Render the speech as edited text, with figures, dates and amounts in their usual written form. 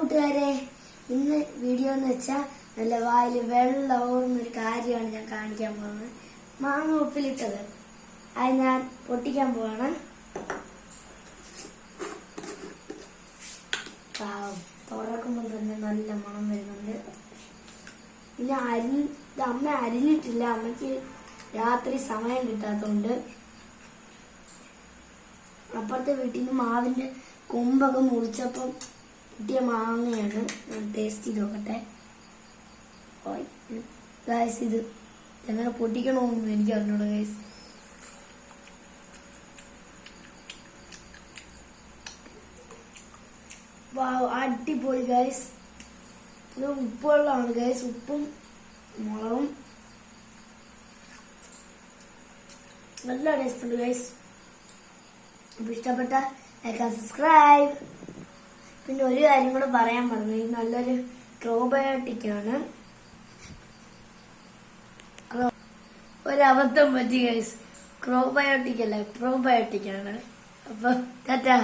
കൂട്ടുകാരെ, ഇന്ന് വീഡിയോ എന്ന് വെച്ചാൽ നല്ല വായിൽ വെള്ളം ഓടുന്നൊരു കാര്യമാണ് ഞാൻ കാണിക്കാൻ പോകുന്നത്. മാങ്ങ ഉപ്പിലിട്ടത് അത് ഞാൻ പൊട്ടിക്കാൻ പോവാണ്. തുറക്കുമ്പോൾ തന്നെ നല്ല മണം വരുന്നുണ്ട്. പിന്നെ അമ്മ അരിഞ്ഞിട്ടില്ല. അമ്മയ്ക്ക് രാത്രി സമയം കിട്ടാത്തതുകൊണ്ട് അപ്പുറത്തെ വീട്ടിൽ നിന്ന് മാവിന്റെ കൊമ്പൊക്കെ മുറിച്ചപ്പം കിട്ടിയ മാങ്ങയാണ്. ഞാൻ ടേസ്റ്റ് ചെയ്ത് നോക്കട്ടെ. ഗൈസ്, ഇത് എങ്ങനെ പൊട്ടിക്കണമെന്ന് എനിക്ക് അറിഞ്ഞൂടാ ഗൈസ്. അടിപൊളി ഗൈസ്. ഇത് ഉപ്പുവെള്ളമാണ് ഗൈസ്. ഉപ്പും മുളകും നല്ല ടേസ്റ്റ് ഉണ്ട് ഗൈസ്. അപ്പൊ ഇഷ്ടപ്പെട്ട ലൈക്ക് സബ്സ്ക്രൈബ്. പിന്നെ ഒരു കാര്യം കൂടെ പറയാൻ പറഞ്ഞു. ഇത് നല്ലൊരു പ്രോബയോട്ടിക് ആണ്. ഒരബദ്ധം പറ്റി ഗൈസ്. പ്രോബയോട്ടിക് അല്ല, പ്രോബയോട്ടിക് ആണ്. അപ്പൊ ടാറ്റാ.